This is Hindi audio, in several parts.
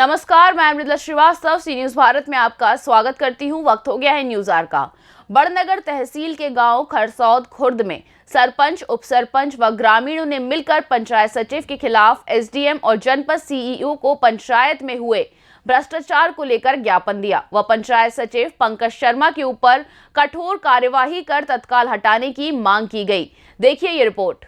नमस्कार, मैं मृदुला श्रीवास्तव सी न्यूज भारत में आपका स्वागत करती हूं। वक्त हो गया है न्यूज आवर का। बड़नगर तहसील के गांव खरसौद खुर्द में सरपंच, उप सरपंच व ग्रामीणों ने मिलकर पंचायत सचिव के खिलाफ एसडीएम और जनपद सीईओ को पंचायत में हुए भ्रष्टाचार को लेकर ज्ञापन दिया व पंचायत सचिव पंकज शर्मा के ऊपर कठोर कार्यवाही कर तत्काल हटाने की मांग की गई। देखिए ये रिपोर्ट।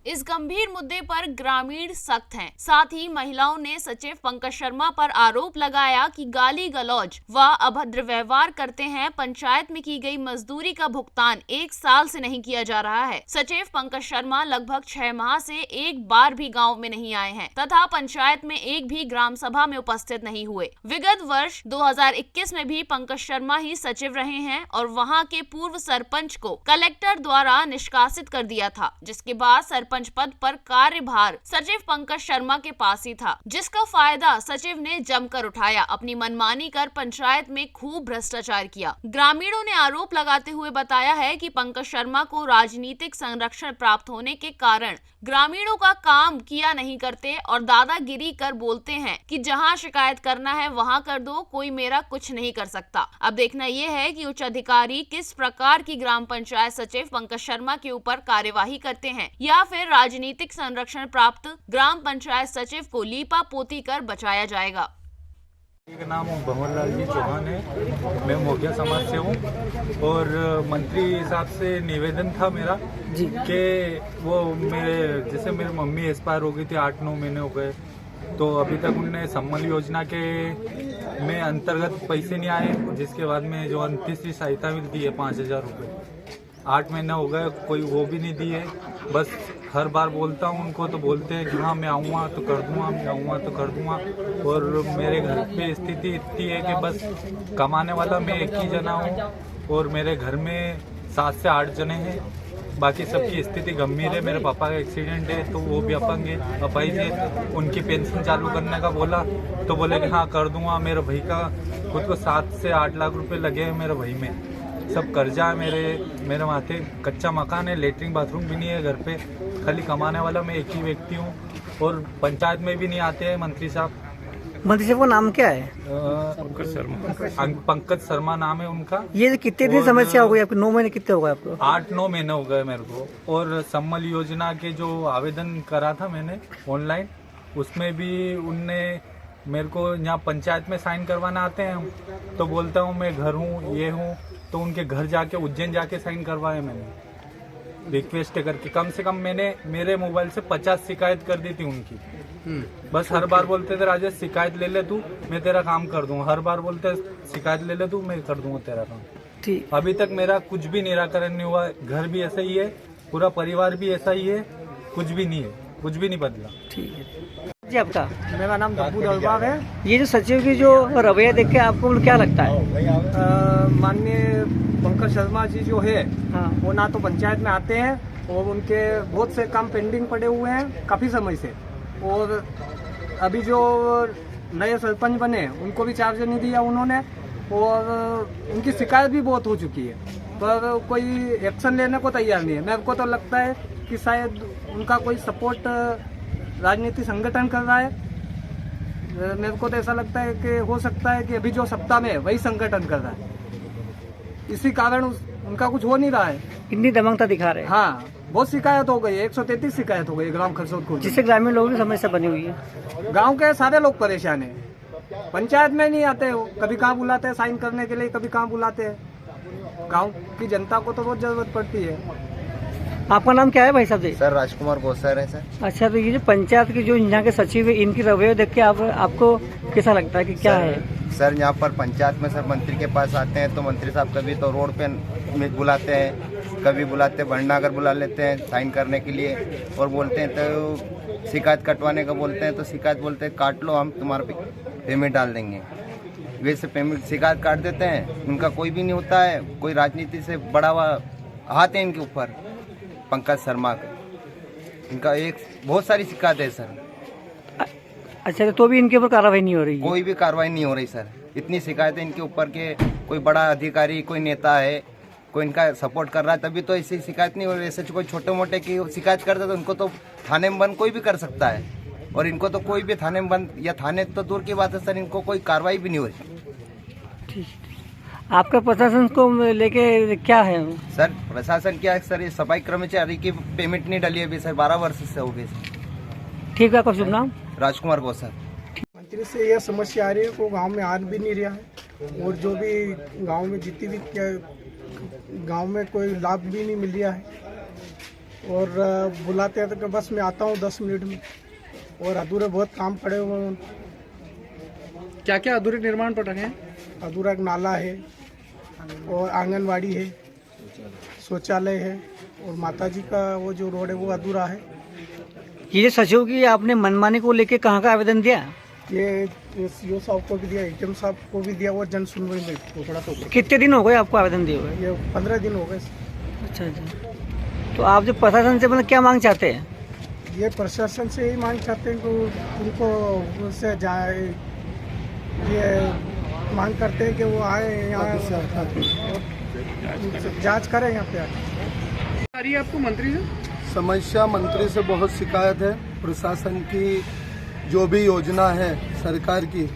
इस गंभीर मुद्दे पर ग्रामीण सख्त हैं। साथ ही महिलाओं ने सचिव पंकज शर्मा पर आरोप लगाया कि गाली गलौज व अभद्र व्यवहार करते हैं। पंचायत में की गई मजदूरी का भुगतान 1 साल से नहीं किया जा रहा है। सचिव पंकज शर्मा लगभग 6 माह से एक बार भी गांव में नहीं आए हैं तथा पंचायत में एक भी ग्राम सभा में उपस्थित नहीं हुए। विगत वर्ष 2021 में भी पंकज शर्मा ही सचिव रहे हैं और वहां के पूर्व सरपंच को कलेक्टर द्वारा निष्कासित कर दिया था, जिसके बाद सरपंच पद पर कार्यभार सचिव पंकज शर्मा के पास ही था, जिसका फायदा सचिव ने जमकर उठाया। अपनी मनमानी कर पंचायत में खूब भ्रष्टाचार किया। ग्रामीणों ने आरोप लगाते हुए बताया है कि पंकज शर्मा को राजनीतिक संरक्षण प्राप्त होने के कारण ग्रामीणों का काम किया नहीं करते और दादागिरी कर बोलते हैं कि जहां शिकायत करना है वहां कर दो, कोई मेरा कुछ नहीं कर सकता। अब देखना यह है कि उच्च अधिकारी किस प्रकार की ग्राम पंचायत सचिव पंकज शर्मा के ऊपर कार्यवाही करते हैं या फिर राजनीतिक संरक्षण प्राप्त ग्राम पंचायत सचिव को लीपा पोती कर बचाया जाएगा। मेरा नाम भंवरलाल जी चौहान है। मैं मोगिया समाज से हूँ और मंत्री साहब से निवेदन था मेरा कि वो मेरे मम्मी एक्सपायर हो गई थी, 8-9 महीने हो गए, तो अभी तक उनने सम्मल योजना के में अंतर्गत पैसे नहीं आए, जिसके बाद में जो अंतरिम सहायता मिलती है 5000 रुपये, 8 महीने हो गए, कोई वो भी नहीं दिए। बस हर बार बोलता हूँ उनको तो बोलते हैं कि हाँ मैं आऊँगा तो कर दूँगा, मैं आऊँगा तो कर दूँगा। और मेरे घर पे स्थिति इतनी है कि बस कमाने वाला मैं एक ही जना हूँ और मेरे घर में 7 से 8 जने हैं। बाकी सबकी स्थिति गंभीर है। मेरे पापा का एक्सीडेंट है तो वो भी अपंग है, अपाहिज है। उनकी पेंशन चालू करने का बोला तो बोले कि हाँ कर दूँगा। मेरे भाई का खुद को 7 से 8 लाख रुपये लगे हैं मेरे भाई में, सब कर्जा है मेरे माथे। कच्चा मकान है, लेटरिन बाथरूम भी नहीं है घर पे। खाली कमाने वाला मैं एक ही व्यक्ति हूँ और पंचायत में भी नहीं आते हैं मंत्री साहब। मंत्री साहब का नाम क्या है? पंकज शर्मा नाम है उनका। ये कितने दिन समस्या हो गई आपको? 9 महीने कितने हो गए आपको? 8-9 महीने हो गए मेरे को। और सम्मल योजना के जो आवेदन करा था मैंने ऑनलाइन, उसमें भी उनने मेरे को यहाँ पंचायत में साइन करवाना आते हैं तो बोलता हूँ मैं घर हूँ, ये हूँ, तो उनके घर जाके उज्जैन जाके साइन करवाए मैंने रिक्वेस्ट करके। कम से कम मैंने मेरे मोबाइल से 50 शिकायत कर दी थी उनकी। बस हर बार बोलते थे राजेश शिकायत ले ले तू, मैं तेरा काम कर दूंगा। हर बार बोलते शिकायत ले ले तू, मैं कर दूंगा तेरा काम। ठीक, अभी तक मेरा कुछ भी निराकरण नहीं हुआ। घर भी ऐसा ही है, पूरा परिवार भी ऐसा ही है, कुछ भी नहीं है, कुछ भी नहीं बदला। ठीक है जी। आपका? मेरा नाम दब्बू दलबाग है। ये जो सचिव की जो रवैया देख के आपको क्या लगता है? माननीय पंकज शर्मा जी जो है हाँ। वो ना तो पंचायत में आते हैं और उनके बहुत से काम पेंडिंग पड़े हुए हैं काफ़ी समय से। और अभी जो नए सरपंच बने उनको भी चार्ज नहीं दिया उन्होंने और उनकी शिकायत भी बहुत हो चुकी है, पर कोई एक्शन लेने को तैयार नहीं है। मेरे को तो लगता है कि शायद उनका कोई सपोर्ट राजनीतिक संगठन कर रहा है। मेरे को तो ऐसा लगता है कि हो सकता है कि अभी जो सत्ता में है वही संगठन कर रहा है, इसी कारण उनका कुछ हो नहीं रहा है। कितनी दमंगता दिखा रहे हैं? हाँ, बहुत शिकायत हो गई है, 133 शिकायत हो गई ग्राम खरसौद को, जिससे ग्रामीण लोगों की समस्या बनी हुई है। गांव के सारे लोग परेशान हैं। पंचायत में नहीं आते, कभी कहाँ बुलाते हैं साइन करने के लिए, कभी कहाँ बुलाते हैं। गांव की जनता को तो बहुत जरूरत पड़ती है। आपका नाम क्या है भाई साहब जी? सर राजकुमार गोसर है सर। अच्छा, तो ये जो पंचायत की जो यहाँ के सचिव है, इनकी रवैया देख के आपको कैसा लगता है कि क्या है? सर यहाँ पर पंचायत में सर मंत्री के पास आते हैं तो मंत्री साहब कभी तो रोड पे बुलाते हैं, कभी बुलाते भंडागर बुला लेते हैं साइन करने के लिए और बोलते हैं तो शिकायत कटवाने का बोलते हैं तो शिकायत बोलते हैं काट लो, हम तुम्हारा पेमेंट डाल देंगे। वैसे पेमेंट शिकायत काट देते हैं, उनका कोई भी नहीं होता है। कोई राजनीति से बड़ा हुआ हाथ है इनके ऊपर पंकज शर्मा का। इनका एक बहुत सारी शिकायत है सर। अच्छा, तो भी इनके ऊपर कार्रवाई नहीं हो रही है? कोई भी कार्रवाई नहीं हो रही सर। इतनी शिकायतें इनके ऊपर के कोई बड़ा अधिकारी, कोई नेता है, कोई इनका सपोर्ट कर रहा है तभी तो ऐसी शिकायत नहीं हो रही। ऐसे कोई छोटे मोटे की शिकायत करता है तो उनको तो थाने में बंद कोई भी कर सकता है। और इनको तो कोई भी थाने में बंद, या थाने तो दूर की बात है सर, इनको कोई कार्रवाई भी नहीं हो रही। आपका प्रशासन को लेके क्या है? सर प्रशासन क्या है सर, ये सफाई कर्मचारी की पेमेंट नहीं डली अभी सर, 12 वर्ष से हो गई सर। ठीक है, आपका शुभ नाम? राजकुमार गो सर। मंत्री से यह समस्या आ रही है को गांव में आ भी नहीं रहा है, और जो भी गांव में जितनी भी गांव में कोई लाभ भी नहीं मिल रहा है, और बुलाते हैं तो बस मैं आता हूँ 10 मिनट में, और अधूरे बहुत काम पड़े हुए हैं। क्या क्या अधूरे निर्माण पड़ रहे हैं? अधूरा एक नाला है, और आंगनवाड़ी है, शौचालय है, और माताजी का वो जो रोड है वो अधूरा है। ये सचिव की आपने मनमानी को लेके कहाँ का आवेदन दिया? ये सीओ साहब को भी दिया, एचएम साहब को भी दिया, और जन सुनवाई में थोड़ा तो कितने दिन हो गए आपको आवेदन दिए हुए? ये 15 दिन हो गए। अच्छा अच्छा, तो आप जो प्रशासन से मतलब क्या मांग चाहते हैं? ये प्रशासन से ही मांग चाहते हैं कि उनको उनसे जाए, ये मांग करते हैं कि वो आए यहाँ जांच करें यहाँ पे आके। आ रही है आपको मंत्री से? समस्या मंत्री से बहुत शिकायत है। प्रशासन की जो भी योजना है सरकार की,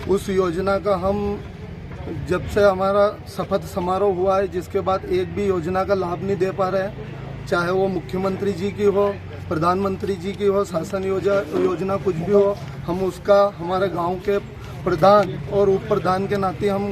उस योजना का हम जब से हमारा शपथ समारोह हुआ है, जिसके बाद एक भी योजना का लाभ नहीं दे पा रहे हैं, चाहे वो मुख्यमंत्री जी की हो, प्रधानमंत्री जी की हो, शासन योजना कुछ भी हो, हम उसका हमारे गांव के प्रधान और उप प्रधान के नाते हम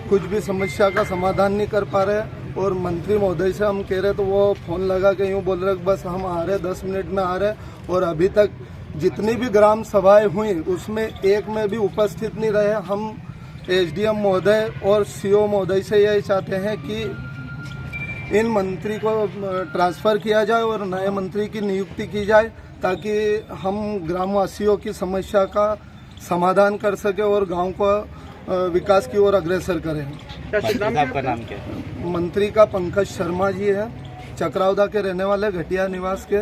कुछ भी समस्या का समाधान नहीं कर पा रहे। और मंत्री महोदय से हम कह रहे तो वो फ़ोन लगा के यूँ बोल रहे बस हम आ रहे, 10 मिनट में आ रहे, और अभी तक जितनी भी ग्राम सभाएं हुई उसमें एक में भी उपस्थित नहीं रहे। हम एसडीएम महोदय और सीओ महोदय से यही चाहते हैं कि इन मंत्री को ट्रांसफ़र किया जाए और नए मंत्री की नियुक्ति की जाए, ताकि हम ग्रामवासियों की समस्या का समाधान कर सके और गांव को विकास की ओर अग्रसर करें। आपका नाम क्या है? मंत्री का पंकज शर्मा जी है, चक्रावदा के रहने वाले, घटिया निवास के।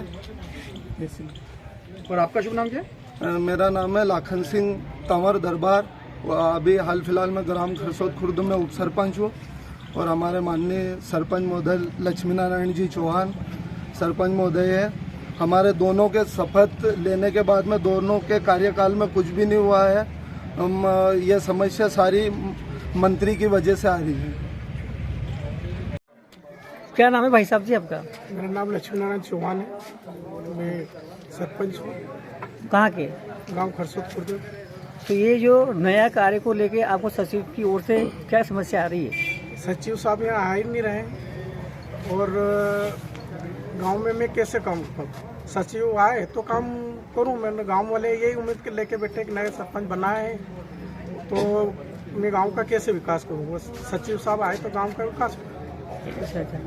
और आपका शुभ नाम क्या है? मेरा नाम है लाखन सिंह तंवर दरबार। अभी हाल फिलहाल में ग्राम खरसौद खुर्द में उप सरपंच हूँ, और हमारे माननीय सरपंच महोदय लक्ष्मी नारायण जी चौहान सरपंच महोदय है। हमारे दोनों के शपथ लेने के बाद में दोनों के कार्यकाल में कुछ भी नहीं हुआ है। हम ये समस्या सारी मंत्री की वजह से आ रही है। क्या नाम है भाई साहब जी आपका? मेरा नाम लक्ष्मी नारायण चौहान है, मैं सरपंच हूँ कहाँ के? गांव खरसौद खुर्द। तो ये जो नया कार्य को लेके आपको सचिव की ओर से क्या समस्या आ रही है? सचिव साहब यहाँ आ ही नहीं रहे, और गांव में मैं कैसे काम करूँ? सचिव आए तो काम करूँ। मैंने गांव वाले यही उम्मीद के लेके बैठे कि नए सरपंच बनाए हैं, तो मैं गांव का कैसे विकास करूँ? वो सचिव साहब आए तो गांव का विकास हो। अच्छा अच्छा,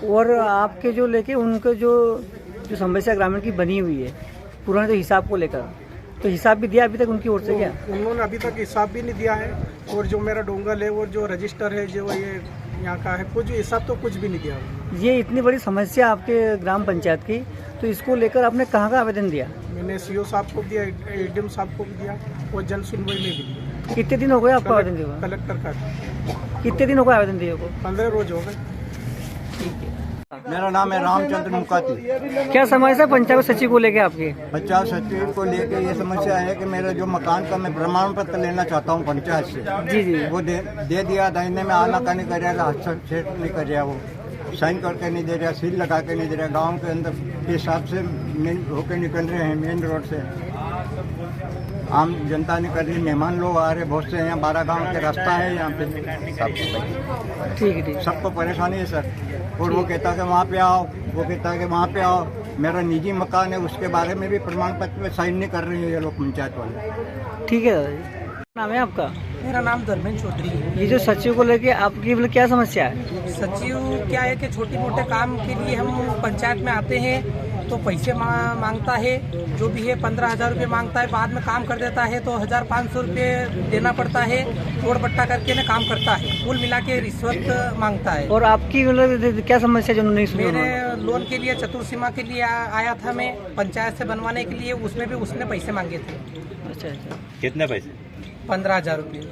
और आपके जो लेके उनके जो समस्या ग्रामीण की बनी हुई है पुराने जो हिसाब को लेकर, तो हिसाब भी दिया अभी तक उनकी ओर से क्या? उन्होंने अभी तक हिसाब भी नहीं दिया है, और जो मेरा डोंगल है और जो रजिस्टर है जो ये यहाँ का है, कुछ हिसाब तो कुछ भी नहीं दिया। ये इतनी बड़ी समस्या आपके ग्राम पंचायत की, तो इसको लेकर आपने कहाँ का आवेदन दिया? मैंने सीओ साहब को दिया, एडीएम साहब को भी दिया, और जन सुनवाई में भी दिया। कितने दिन हो गए आपको आवेदन दिए? कलेक्टर का कितने दिन हो गए आवेदन दिए को? 15 रोज हो गए। मेरा नाम है रामचंद्र मुकाती। क्या समस्या पंचायत सचिव को लेके आपके? पंचायत सचिव को लेके ये समस्या है कि मेरे जो मकान का मैं प्रमाण पत्र लेना चाहता हूँ पंचायत से, जी जी, वो दे दिया, दाहिने में आना का नहीं कर रहा, हस्तक्षेप नहीं कर रहा, वो साइन करके नहीं दे रहा, सील लगा के नहीं दे रहा। गांव के अंदर के हिसाब से मेन होके निकल रहे हैं, मेन रोड से आम जनता नहीं कर रही, मेहमान लोग आ रहे बहुत से। यहाँ 12 गाँव के रास्ता है यहाँ पे, ठीक है ठीक। सबको परेशानी है सर। और वो कहता है कि वहाँ पे आओ, वो कहता है कि वहाँ पे आओ। मेरा निजी मकान है, उसके बारे में भी प्रमाण पत्र में साइन नहीं कर रही है ये लोग पंचायत वाले। ठीक है दादाजी, नाम है आपका? मेरा नाम धर्मेंद्र चौधरी है। ये जो सचिव को लेके आपकी मतलब क्या समस्या है? सचिव क्या है कि छोटे मोटे काम के लिए हम पंचायत में आते हैं तो पैसे मांगता है, जो भी है 15,000 रुपये मांगता है, बाद में काम कर देता है तो 1,500 रुपये देना पड़ता है, तोड़ बट्टा करके ना काम करता है, कुल मिला के रिश्वत मांगता है। और आपकी मतलब क्या समस्या जो नहीं सुनी? मेरे लोन के लिए चतुर्सीमा के लिए आया था मैं पंचायत से बनवाने के लिए, उसमें भी उसने पैसे मांगे थे। अच्छा अच्छा, कितने पैसे? 15,000 रुपये।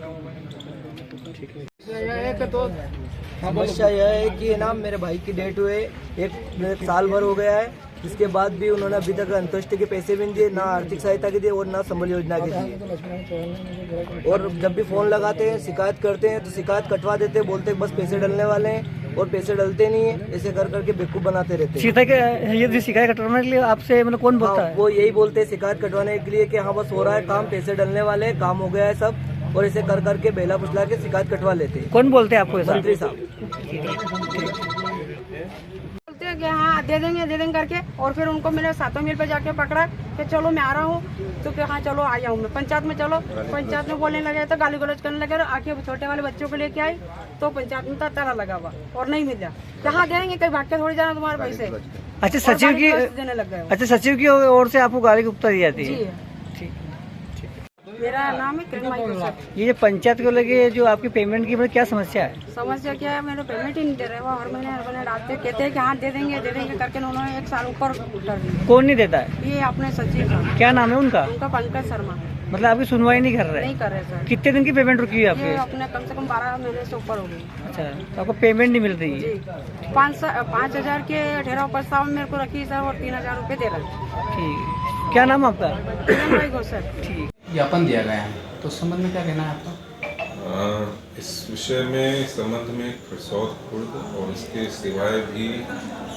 समस्या यह है कि ना मेरे भाई की डेट हुए एक साल भर हो गया है, जिसके बाद भी उन्होंने अभी तक अंत्येष्टि के पैसे भी नहीं दिए, ना आर्थिक सहायता के दिए और ना संबल योजना के दिए। और जब भी फ़ोन लगाते हैं, शिकायत करते हैं तो शिकायत कटवा देते हैं, बोलते हैं बस पैसे डलने वाले हैं और पैसे डलते नहीं है। ऐसे कर करके बेवकूफ़ बनाते रहते हैं। ये शिकायत कटवाने के लिए आपसे मतलब कौन बोलता है? वो यही बोलते हैं शिकायत कटवाने के लिए कि हाँ बस हो रहा है काम, पैसे डलने वाले हैं, काम हो गया है सब, और ऐसे कर करके बेला फुसला के शिकायत कटवा लेते हैं। कौन बोलते हैं आपको ऐसा? मंत्री साहब बोलते हैं कि हाँ दे देंगे करके, और फिर उनको मैंने 7 मील पे जाके पकड़ा कि चलो मैं आ रहा हूँ, तो कि हाँ चलो आ जाऊँ मैं पंचायत में। चलो पंचायत में बोलने लगे तो गाली गलौज करने लगे, आके छोटे वाले बच्चों को लेके आई तो पंचायत में ताला लगा हुआ और नहीं मिला। कहाँ देंगे, कहीं भाग के थोड़ी जाना तुम्हारे पैसे। अच्छा सचिव की देने लग गए। अच्छा सचिव की ओर से आपको गाली गुप्ता दी जाती है? मेरा नाम है किरण माई। ये पंचायत को लेके जो आपकी पेमेंट की क्या समस्या है? समस्या क्या है, मेरे पेमेंट ही नहीं दे रहे, वो हर महीने डालते, कहते हैं कि हाँ दे देंगे करके उन्होंने 1 साल ऊपर कर दिया। कौन नहीं देता है? ये अपने सचिव। क्या नाम है उनका? उनका पंकज शर्मा। मतलब आपकी सुनवाई नहीं कर रहे? नहीं कर रहे सर। कितने दिन की पेमेंट रुकी है आपकी? ये अपने कम से कम 12 महीने से ऊपर हो गई। अच्छा, तो आपको पेमेंट नहीं मिल रही है? 5,000 के ठहराव प्रस्ताव मेरे को रखी सर, और 3,000 रुपये दे रहे। ठीक, क्या नाम आपका? ठीक, ज्ञापन दिया गया है, तो उस संबंध में क्या कहना है आपका? इस विषय में संबंध में खरसौद खुर्द और इसके सिवाय भी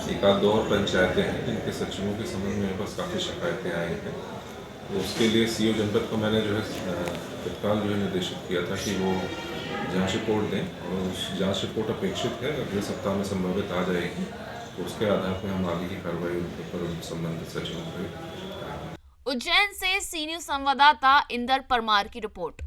1-2 और पंचायतें हैं जिनके सचिवों के संबंध में बस काफ़ी शिकायतें आई हैं। तो उसके लिए सीओ जनपद को मैंने जो है तत्काल जो है निर्देशित किया था कि वो जांच रिपोर्ट दें, और उस जांच रिपोर्ट अपेक्षित है अगले सप्ताह में संभवित आ जाएगी, तो उसके आधार पर हम आगे की कार्रवाई उनके पर संबंधित सचिवों पर। उज्जैन से सी न्यूज़ संवाददाता इंदर परमार की रिपोर्ट।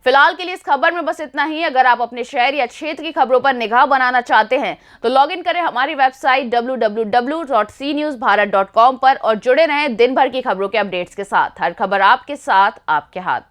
फिलहाल के लिए इस खबर में बस इतना ही। अगर आप अपने शहर या क्षेत्र की खबरों पर निगाह बनाना चाहते हैं तो लॉग इन करें हमारी वेबसाइट www.cnewsbharat.com पर और जुड़े रहें दिन भर की खबरों के अपडेट्स के साथ। हर खबर आपके साथ, आपके हाथ।